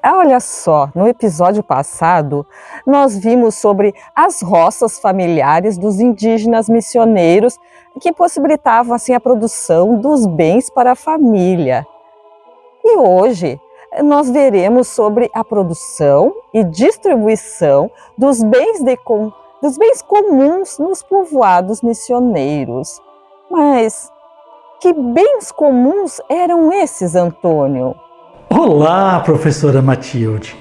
Olha só, no episódio passado, nós vimos sobre as roças familiares dos indígenas missioneiros que possibilitavam assim a produção dos bens para a família. E hoje nós veremos sobre a produção e distribuição dos bens comuns nos povoados missioneiros. Mas que bens comuns eram esses, Antônio? Olá, professora Matilde.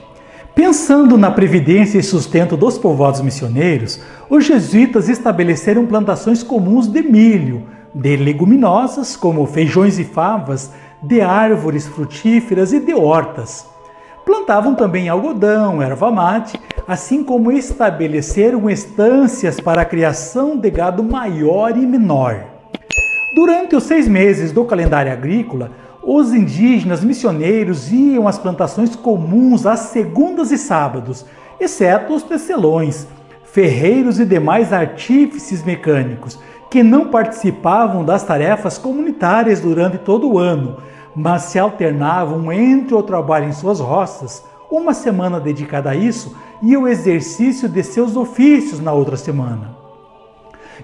Pensando na previdência e sustento dos povoados missioneiros, os jesuítas estabeleceram plantações comuns de milho, de leguminosas, como feijões e favas, de árvores frutíferas e de hortas. Plantavam também algodão, erva mate, assim como estabeleceram estâncias para a criação de gado maior e menor. Durante os 6 meses do calendário agrícola, os indígenas missioneiros iam às plantações comuns às segundas e sábados, exceto os tecelões, ferreiros e demais artífices mecânicos, que não participavam das tarefas comunitárias durante todo o ano, mas se alternavam entre o trabalho em suas roças, uma semana dedicada a isso, e o exercício de seus ofícios na outra semana.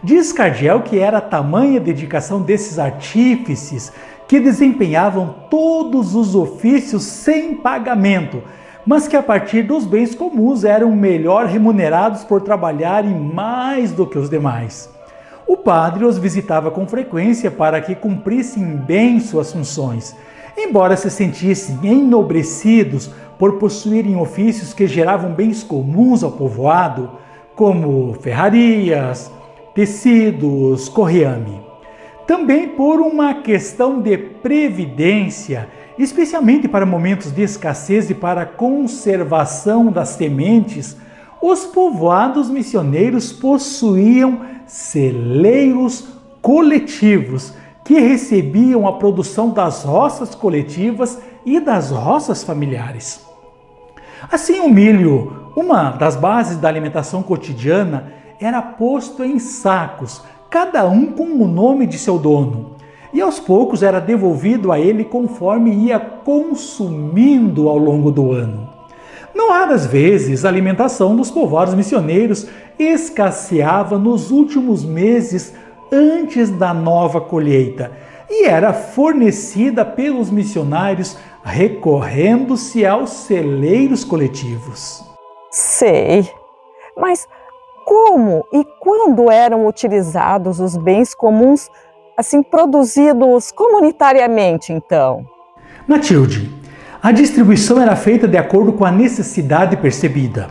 Diz Cardiel que era tamanha dedicação desses artífices que desempenhavam todos os ofícios sem pagamento, mas que a partir dos bens comuns eram melhor remunerados por trabalharem mais do que os demais. O padre os visitava com frequência para que cumprissem bem suas funções, embora se sentissem enobrecidos por possuírem ofícios que geravam bens comuns ao povoado, como ferrarias, tecidos, correame. Também por uma questão de previdência, especialmente para momentos de escassez e para a conservação das sementes, os povoados missioneiros possuíam celeiros coletivos que recebiam a produção das roças coletivas e das roças familiares. Assim, o milho, uma das bases da alimentação cotidiana, era posto em sacos, cada um com o nome de seu dono, e aos poucos era devolvido a ele conforme ia consumindo ao longo do ano. Não raras vezes a alimentação dos povoados missioneiros escasseava nos últimos meses antes da nova colheita e era fornecida pelos missionários recorrendo-se aos celeiros coletivos. Sei, mas como e quando eram utilizados os bens comuns, assim, produzidos comunitariamente, então? Matilde, a distribuição era feita de acordo com a necessidade percebida.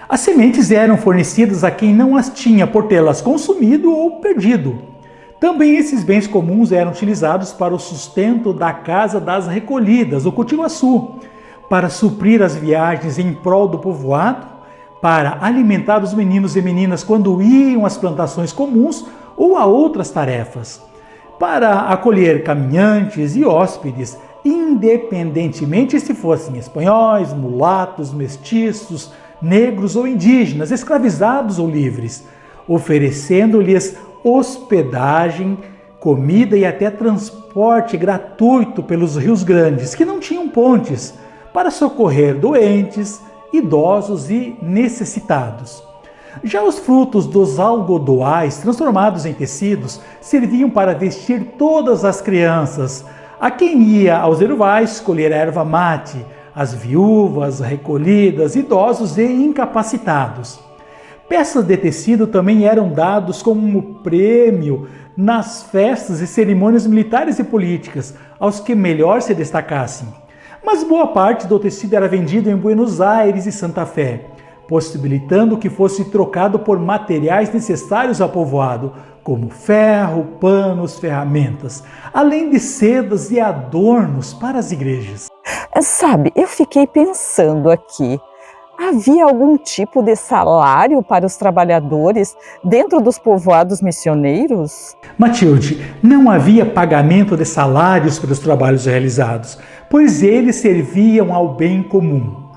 As sementes eram fornecidas a quem não as tinha por tê-las consumido ou perdido. Também esses bens comuns eram utilizados para o sustento da casa das recolhidas, o Cutiguaçu, para suprir as viagens em prol do povoado, para alimentar os meninos e meninas quando iam às plantações comuns ou a outras tarefas, para acolher caminhantes e hóspedes, independentemente se fossem espanhóis, mulatos, mestiços, negros ou indígenas, escravizados ou livres, oferecendo-lhes hospedagem, comida e até transporte gratuito pelos rios grandes, que não tinham pontes, para socorrer doentes, idosos e necessitados. Já os frutos dos algodoais, transformados em tecidos, serviam para vestir todas as crianças, a quem ia aos ervais colher erva mate, as viúvas, recolhidas, idosos e incapacitados. Peças de tecido também eram dados como prêmio nas festas e cerimônias militares e políticas, aos que melhor se destacassem. Mas boa parte do tecido era vendido em Buenos Aires e Santa Fé, possibilitando que fosse trocado por materiais necessários ao povoado, como ferro, panos, ferramentas, além de sedas e adornos para as igrejas. Sabe, eu fiquei pensando aqui, havia algum tipo de salário para os trabalhadores dentro dos povoados missioneiros? Matilde, não havia pagamento de salários pelos trabalhos realizados, pois eles serviam ao bem comum.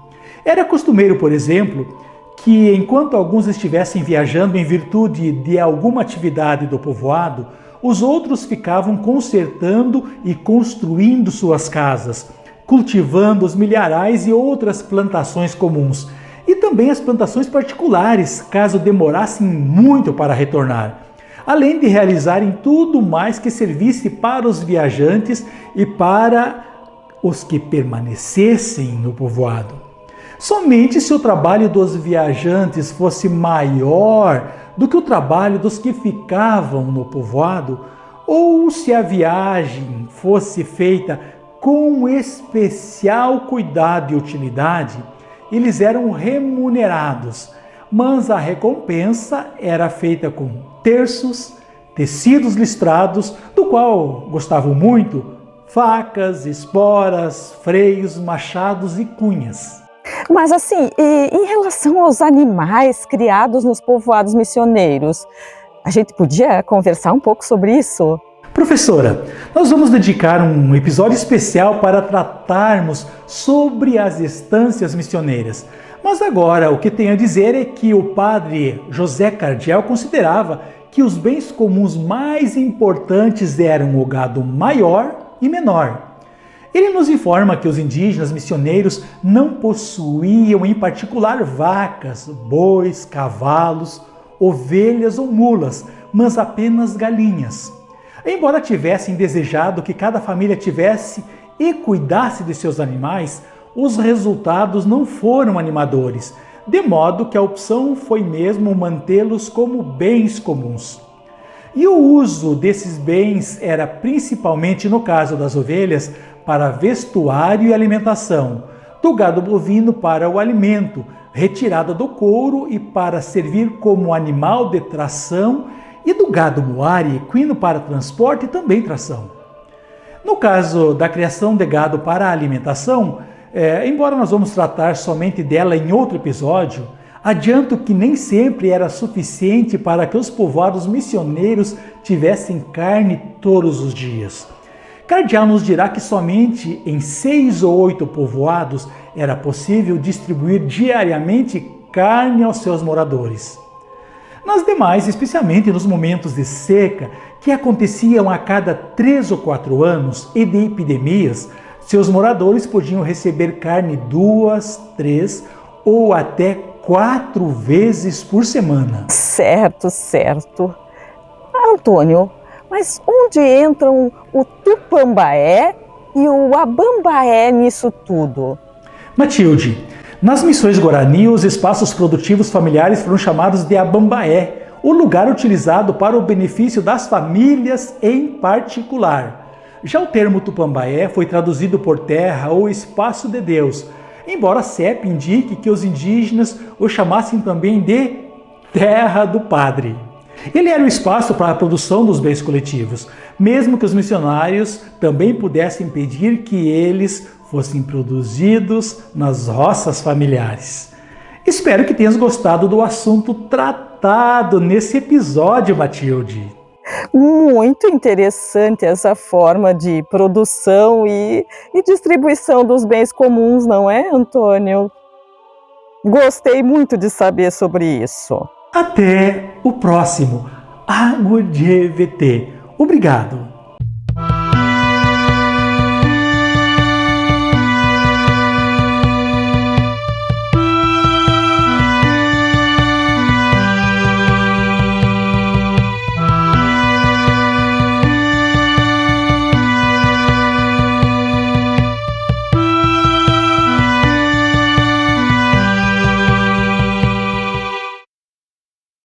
Era costumeiro, por exemplo, que enquanto alguns estivessem viajando em virtude de alguma atividade do povoado, os outros ficavam consertando e construindo suas casas, cultivando os milharais e outras plantações comuns, e também as plantações particulares, caso demorassem muito para retornar, além de realizarem tudo mais que servisse para os viajantes e para os que permanecessem no povoado. Somente se o trabalho dos viajantes fosse maior do que o trabalho dos que ficavam no povoado, ou se a viagem fosse feita com especial cuidado e utilidade, eles eram remunerados, mas a recompensa era feita com terços, tecidos listrados, do qual gostavam muito, facas, esporas, freios, machados e cunhas. Mas assim, em relação aos animais criados nos povoados missioneiros, a gente podia conversar um pouco sobre isso? Professora, nós vamos dedicar um episódio especial para tratarmos sobre as estâncias missioneiras. Mas agora o que tenho a dizer é que o padre José Cardiel considerava que os bens comuns mais importantes eram o gado maior e menor. Ele nos informa que os indígenas missioneiros não possuíam em particular vacas, bois, cavalos, ovelhas ou mulas, mas apenas galinhas. Embora tivessem desejado que cada família tivesse e cuidasse de seus animais, os resultados não foram animadores, de modo que a opção foi mesmo mantê-los como bens comuns. E o uso desses bens era principalmente, no caso das ovelhas, para vestuário e alimentação, do gado bovino para o alimento, retirada do couro e para servir como animal de tração, e do gado muar e equino para transporte e também tração. No caso da criação de gado para a alimentação, embora nós vamos tratar somente dela em outro episódio, adianto que nem sempre era suficiente para que os povoados missioneiros tivessem carne todos os dias. Cardial nos dirá que somente em 6 ou 8 povoados era possível distribuir diariamente carne aos seus moradores. Nas demais, especialmente nos momentos de seca, que aconteciam a cada 3 ou 4 anos, e de epidemias, seus moradores podiam receber carne 2, 3 ou até 4 vezes por semana. Certo. Antônio, mas onde entram o Tupambaé e o Abambaé nisso tudo? Matilde, nas missões Guarani, os espaços produtivos familiares foram chamados de Abambaé, o lugar utilizado para o benefício das famílias em particular. Já o termo Tupambaé foi traduzido por terra ou espaço de Deus, embora a CEP indique que os indígenas o chamassem também de terra do Padre. Ele era o espaço para a produção dos bens coletivos, mesmo que os missionários também pudessem pedir que eles fossem produzidos nas roças familiares. Espero que tenhas gostado do assunto tratado nesse episódio, Matilde. Muito interessante essa forma de produção e distribuição dos bens comuns, não é, Antônio? Gostei muito de saber sobre isso. Até o próximo AgoDVT. Obrigado.